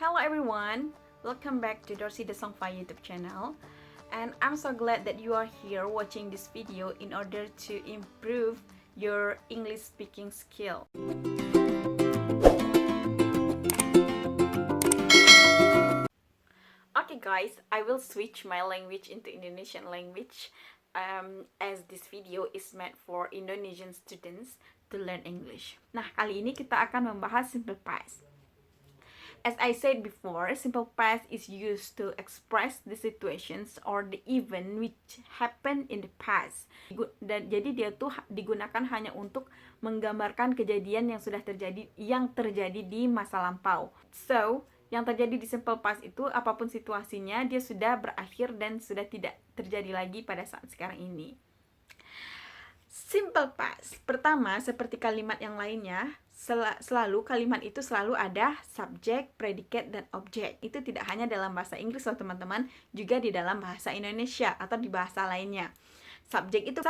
Hello everyone, welcome back to Dorsey the Songfa YouTube channel, and I'm so glad that you are here watching this video in order to improve your English speaking skill. Okay guys, I will switch my language into Indonesian language as this video is meant for Indonesian students to learn English. Nah, kali ini kita akan membahas simple past. As I said before, simple past is used to express the situations or the event which happened in the past. Dan jadi dia tuh digunakan hanya untuk menggambarkan kejadian yang sudah terjadi di masa lampau. So, yang terjadi di simple past itu apapun situasinya dia sudah berakhir dan sudah tidak terjadi lagi pada saat sekarang ini. Simple past. Pertama, seperti kalimat yang lainnya, selalu kalimat itu selalu ada subjek, predikat, dan objek. Itu tidak hanya dalam bahasa Inggris loh teman-teman, juga di dalam bahasa Indonesia atau di bahasa lainnya. Subjek itu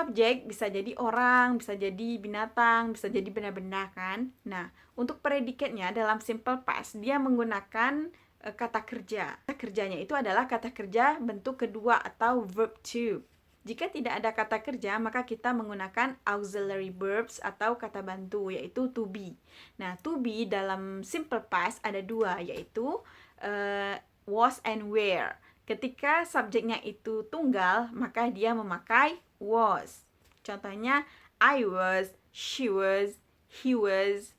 bisa jadi orang, bisa jadi binatang, bisa jadi benda-benda kan. Nah, untuk predikatnya dalam simple past dia menggunakan kata kerja. Kata kerjanya itu adalah kata kerja bentuk kedua atau verb to. Jika tidak ada kata kerja, maka kita menggunakan auxiliary verbs atau kata bantu, yaitu to be. Nah, to be dalam simple past ada dua, yaitu was and were. Ketika subjeknya itu tunggal, maka dia memakai was. Contohnya, I was, she was, he was,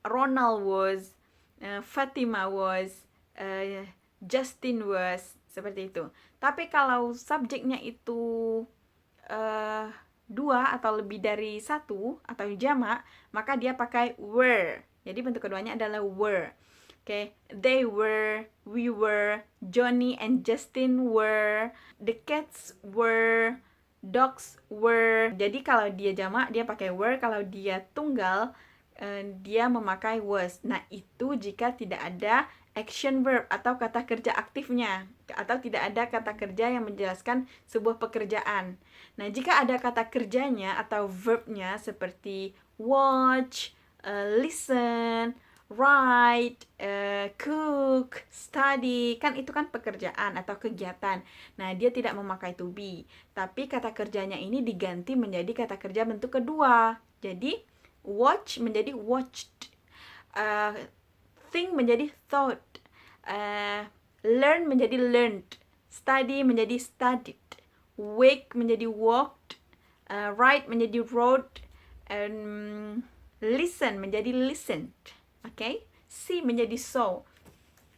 Ronald was, Fatima was, Justin was, seperti itu. Tapi kalau subjeknya itu dua atau lebih dari satu atau jamak, maka dia pakai were. Jadi bentuk keduanya adalah were. Okay, they were, we were, Johnny and Justin were, the cats were, dogs were. Jadi kalau dia jamak dia pakai were, kalau dia tunggal dia memakai was. Nah, itu jika tidak ada action verb atau kata kerja aktifnya, atau tidak ada kata kerja yang menjelaskan sebuah pekerjaan. Nah, jika ada kata kerjanya atau verbnya seperti watch, listen, write, cook, study, kan itu kan pekerjaan atau kegiatan. Nah, dia tidak memakai to be, tapi kata kerjanya ini diganti menjadi kata kerja bentuk kedua. Jadi watch menjadi watched, think menjadi thought, learn menjadi learned, study menjadi studied, wake menjadi walked, write menjadi wrote, listen menjadi listened, okay? See menjadi saw.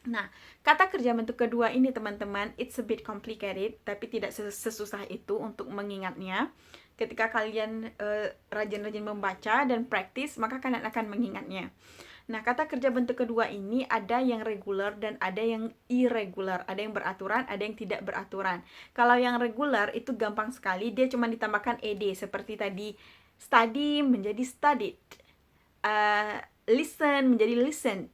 Nah, kata kerja bentuk kedua ini teman-teman, it's a bit complicated, tapi tidak sesusah itu untuk mengingatnya. Ketika kalian rajin-rajin membaca dan praktis, maka kalian akan mengingatnya. Nah, kata kerja bentuk kedua ini ada yang regular dan ada yang irregular. Ada yang beraturan, ada yang tidak beraturan. Kalau yang regular itu gampang sekali, dia cuma ditambahkan ed. Seperti tadi, study menjadi studied, listen menjadi listened,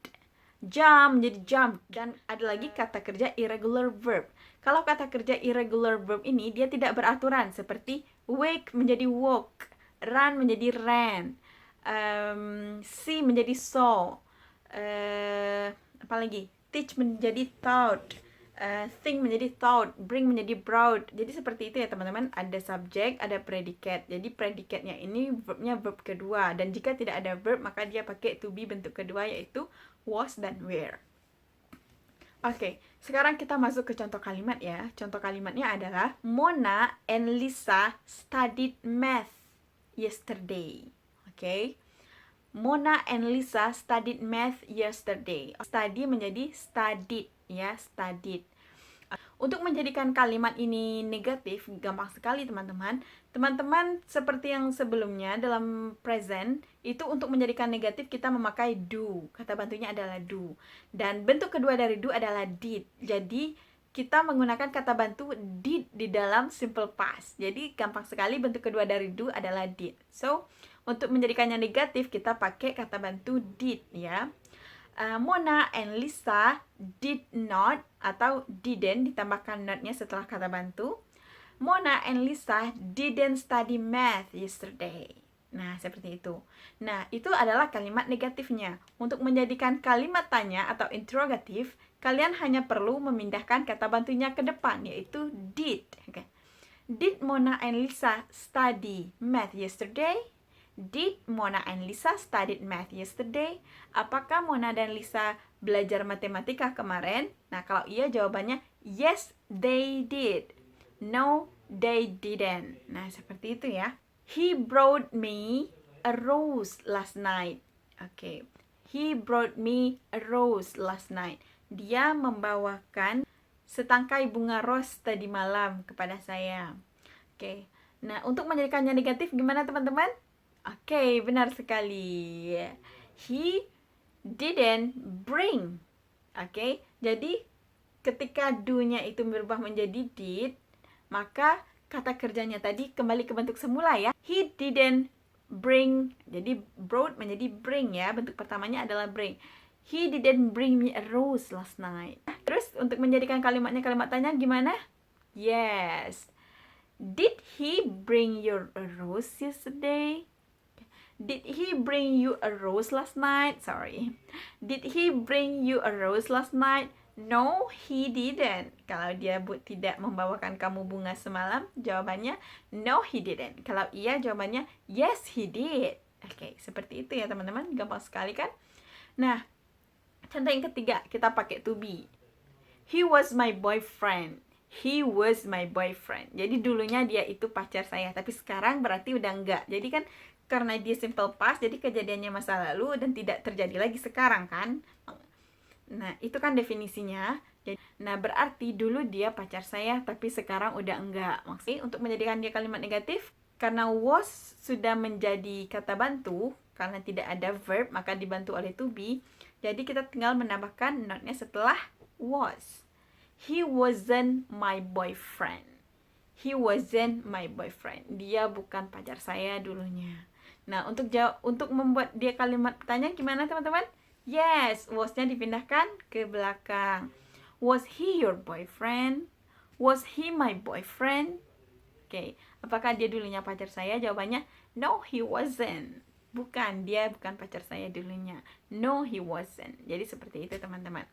jump menjadi jumped. Dan ada lagi kata kerja irregular verb. Kalau kata kerja irregular verb ini, dia tidak beraturan. Seperti wake menjadi woke, run menjadi ran, see menjadi saw, apalagi teach menjadi taught, think menjadi thought, bring menjadi brought. Jadi seperti itu ya teman-teman, ada subjek, ada predikat. Jadi predikatnya ini verbnya verb kedua, dan jika tidak ada verb maka dia pakai to be bentuk kedua, yaitu was dan were. Oke, sekarang kita masuk ke contoh kalimat ya. Contoh kalimatnya adalah Mona and Lisa studied math yesterday. Okay. Mona and Lisa studied math yesterday. Study menjadi studied ya, studied. Untuk menjadikan kalimat ini negatif gampang sekali teman-teman. Teman-teman seperti yang sebelumnya dalam present itu untuk menjadikan negatif kita memakai do. Kata bantunya adalah do. Dan bentuk kedua dari do adalah did. Jadi kita menggunakan kata bantu did di dalam simple past. Jadi gampang sekali, bentuk kedua dari do adalah did. So, untuk menjadikannya negatif kita pakai kata bantu did ya. Mona and Lisa did not atau didn't, ditambahkan not-nya setelah kata bantu. Mona and Lisa didn't study math yesterday. Nah, seperti itu. Nah, itu adalah kalimat negatifnya. Untuk menjadikan kalimat tanya atau interrogatif, kalian hanya perlu memindahkan kata bantunya ke depan, yaitu did. Okay. Did Mona and Lisa study math yesterday? Did Mona and Lisa studied math yesterday? Apakah Mona dan Lisa belajar matematika kemarin? Nah, kalau iya jawabannya yes, they did. No, they didn't. Nah, seperti itu ya. He brought me a rose last night. Okay. He brought me a rose last night. Dia membawakan setangkai bunga ros tadi malam kepada saya. Okay. Nah, untuk menjadikannya negatif gimana teman-teman? Okay, benar sekali. He didn't bring. Okay. Jadi ketika do-nya itu berubah menjadi did, maka kata kerjanya tadi kembali ke bentuk semula ya. He didn't bring. Jadi brought menjadi bring ya. Bentuk pertamanya adalah bring. He didn't bring me a rose last night. Terus untuk menjadikan kalimatnya kalimat tanya gimana? Yes. Did he bring you a rose yesterday? Did he bring you a rose last night? Sorry. Did he bring you a rose last night? No, he didn't. Kalau dia tidak membawakan kamu bunga semalam, jawabannya no, he didn't. Kalau iya, jawabannya yes, he did. Oke, seperti itu ya teman-teman. Gampang sekali kan? Nah, contoh yang ketiga, kita pakai to be. He was my boyfriend. He was my boyfriend. Jadi dulunya dia itu pacar saya, tapi sekarang berarti udah enggak. Jadi kan karena dia simple past, jadi kejadiannya masa lalu dan tidak terjadi lagi sekarang kan? Nah, itu kan definisinya. Nah, berarti dulu dia pacar saya, tapi sekarang udah enggak. Maksudnya untuk menjadikan dia kalimat negatif, karena was sudah menjadi kata bantu, karena tidak ada verb, maka dibantu oleh to be. Jadi kita tinggal menambahkan not-nya setelah was. He wasn't my boyfriend. He wasn't my boyfriend. Dia bukan pacar saya dulunya. Nah, untuk membuat dia kalimat tanya gimana teman-teman? Yes, was-nya dipindahkan ke belakang. Was he your boyfriend? Was he my boyfriend? Oke, apakah dia dulunya pacar saya? Jawabannya, no, he wasn't. Bukan, dia bukan pacar saya dulunya. No, he wasn't. Jadi seperti itu teman-teman.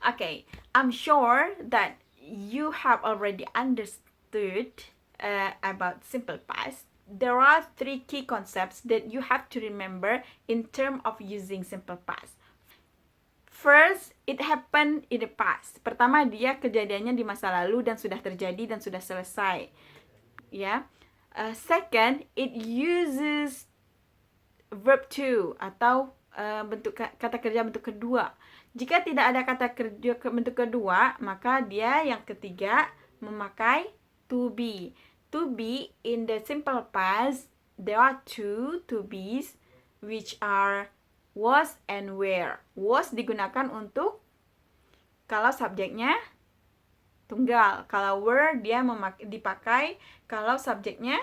Oke, I'm sure that you have already understood about simple past. There are 3 key concepts that you have to remember in terms of using simple past. First, it happened in the past. Pertama, dia kejadiannya di masa lalu dan sudah terjadi dan sudah selesai. Ya. Second, it uses verb to atau bentuk kata kerja bentuk kedua. Jika tidak ada kata kerja bentuk kedua, maka dia yang ketiga memakai to be. To be in the simple past, there are 2 to be's which are was and were. Was digunakan untuk kalau subjeknya tunggal. Kalau were dia dipakai kalau subjeknya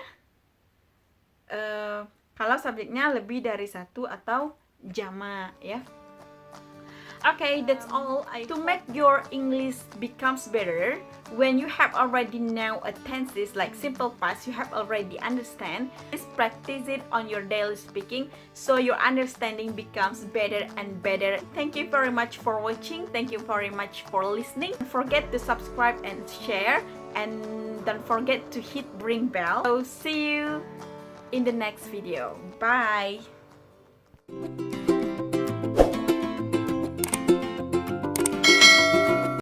lebih dari satu atau jamak ya. Okay, that's all. To make your English becomes better, when you have already know a tenses like simple past, you have already understand. Please practice it on your daily speaking, so your understanding becomes better and better. Thank you very much for watching. Thank you very much for listening. Don't forget to subscribe and share, and don't forget to hit ring bell. So see you in the next video. Bye.